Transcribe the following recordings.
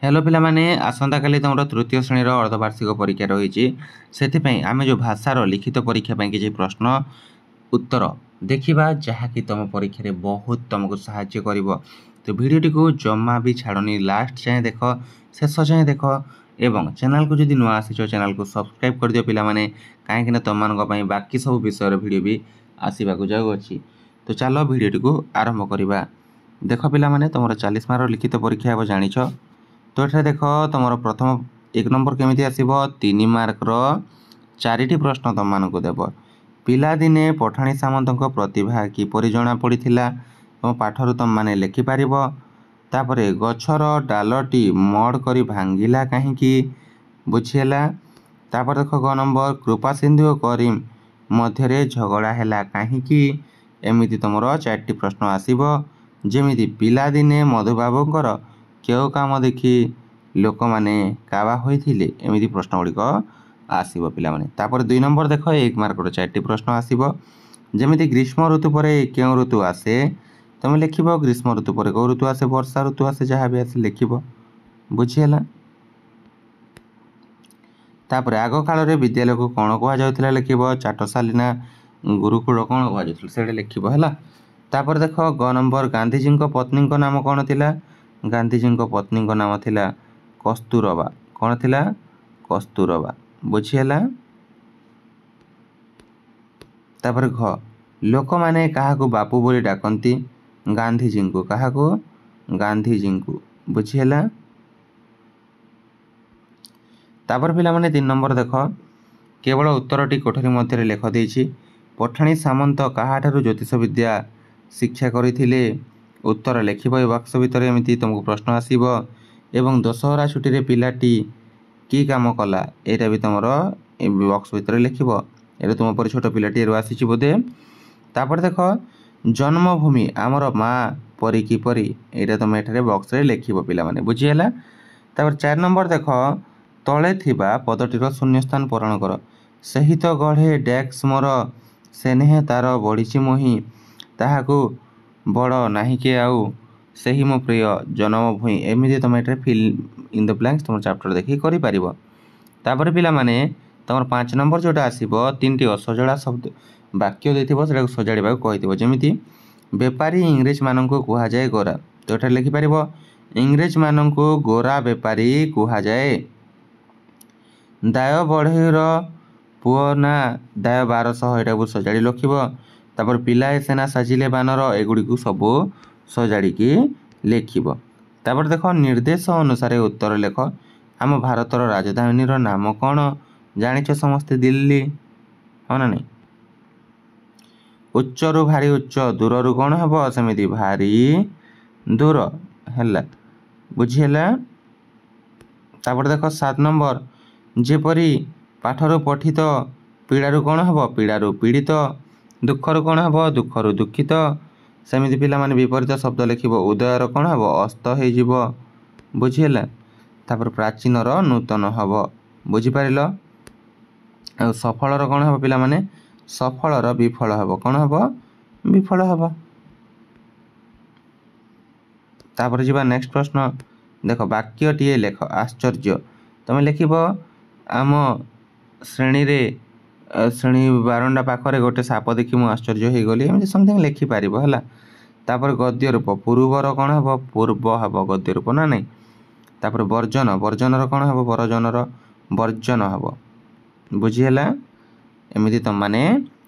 Hello पिलामाने आसंता काली तुम तृतीय श्रेणी अर्धवार्षिक परीक्षा रही से आम जो भाषार लिखित परीक्षा किसी प्रश्न उत्तर देखा जहाँकि तुम परीक्षा बहुत तुमको साहाय्य कर। तो भिडटी को जमा भी छाड़नी लास्ट जाए देख शेष जाए देख एवं चैनल को जब नुआ आसी चैनल को सब्सक्राइब कर दियो पिलामाने कहीं तुम बाकी सब विषय भिडियो भी आसवाक जाऊँगी। तो चलो भिडटी को आरंभ करवा। देख पिलामाने तुम 40 मार्क लिखित परीक्षा हे जाच। तो ये देख तुम प्रथम 1 नंबर केमी आसो 3 मार्कर 4टी प्रश्न तुम मानक देव। पिलादिने पठाणी सामंत प्रतिभा किपरि जना पड़ी तुम पाठर तुम मैंने लिखिपार। तापर गछर डालटी मड़ कर भांगिला कहीं बुझीला। तापर देख ग नंबर कृपा सिंधु और करीम मध्य झगड़ा है कहीं एमती तुम 4टी प्रश्न आसव। जमी पिलादिने मधुबाबूर क्यों काम देखी लोक मैंने काबा होइथिले एमती प्रश्न गुड़िक आसव पिलामाने। तापर 2 नंबर देख 1 मार्कर 4टी प्रश्न आसव। जमी ग्रीष्म ऋतु पर क्यों ऋतु आसे तुम लिख ग्रीष्म ऋतु पर कौ ऋतु आसे वर्षा ऋतु आसे जहाँ भी आसे लिख बुझीला। तापर आग काल विद्यालय को कौन कहुला लिख चाटशालीना गुरुकुल कौन कहुला लिख है। तापर देख ग नंबर गांधीजी पत्नी नाम कौन थिला गांधीजी पत्नी नाम थिला कस्तूरबा कौन थिला कस्तूरबा बुझीला। तापर घ लोक मैंने क्या बापू बोली डाकती गांधीजी को क्या गांधीजी को बुझीला। तापर पिलामाने 3 नंबर देख केवल उत्तरटी कोठरी मध्य लेख देछि पठाणी सामंत काहाठारु ज्योतिष विद्या शिक्षा करथिले उत्तर लिख बक्स भितर एमती तुमको प्रश्न आसव। एवं दशहरा छुट्टी रे पिलाटी की काम कला यहाँ भी तुम बक्स भितर लिख ये तुम पर छोट पिलाटी आसी बोधे। तापर देख जन्मभूमि आमर माँ परी किपरि यहाँ तुम ये बक्स लिख पिलामाने बुझीला। तापर 4 नंबर देख तले थिबा पदटीर शून्यस्थान पूरण कर सही तो गढ़े डैक्स मोर सेनेह तार बढ़ी मोही ताहाकू बड़ नाही के आउ सही मो प्रिय जन्मभूमि एमती तुम ये फिल इन द ब्लैंक्स तुम चैप्टर देखिए कर। तापर पिलामाने तुम 5 नंबर जोटा आसव 3टी असजड़ा शब्द वाक्य देथिबो सजाड़ा कही जमी बेपारी इंग्रेज मान कह जाए गोरा तो ये लिखिपार इंग्रेज मान गोरा बेपारी कह जाए। दाय बढ़ईर पुओ ना दाय 1200 यहाँ सजाड़ी लिख। तापर पिलाए सेना साजिले बानर एगुड़ी सबू सजाड़ी लिख। तापर देख निर्देश अनुसार उत्तर लेख आम भारतर राजधानी नाम कौन जानिछ समस्ते दिल्ली हाँ ना नहीं। उच्चरु भारी उच्च दूररु कौन हम सेमती भारी दूर है बुझीला। तापर देख 7 नंबर जेपरी पाठर पठित पीड़ारू कौन हम पीड़ारू पीड़ित दुखर कौन हम दुखर दुखित सेमती पिला माने विपरीत शब्द लिख उदयर कौन हम अस्त हो बुझीला। तापर प्राचीनर नूतन हम बुझीपार। सफलर कौन हम पिला माने सफलर विफल हम कौन हम विफल हम। तापर जी नेक्स्ट प्रश्न देख वाक्यटीए लेख आश्चर्य तुम लिख आम श्रेणी रे श्रेणी बारंडा पाखरे गोटे साप देखी मुझे आश्चर्य हो गली एमती समथिंग लिखिपार है। तापर गद्य रूप पूर्वर कौन हम पूर्व हम गद्य रूप ना नहीं। तापर वर्जन वर्जनर कौन हम बरजनर वर्जन हम बुझीला एमती तुम मैंने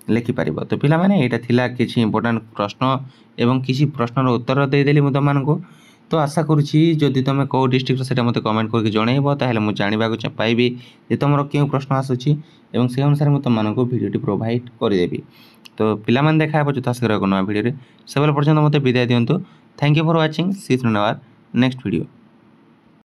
लिखिपार। तो पिला माने यहाँ थिला किसी इंपोर्टाट प्रश्न एवं किसी प्रश्नर उत्तर देदेली मुझे तुमको। तो आशा करुँची जदि तुम कौ डिस्ट्रिक्ट से मत कमेंट करके जनइब ताहले मुझे जानवाक पाइबी जे तुम क्यों प्रश्न आसूँ एवं से अनुसार मुझे तुमको भिडियोटी प्रोवाइड करदेवी। तो पिला माने देखा यथाशीघ्र एक नया भिडियो से पर्यटन मत विदाय दिंतु। Thank you for watching see you in our next video.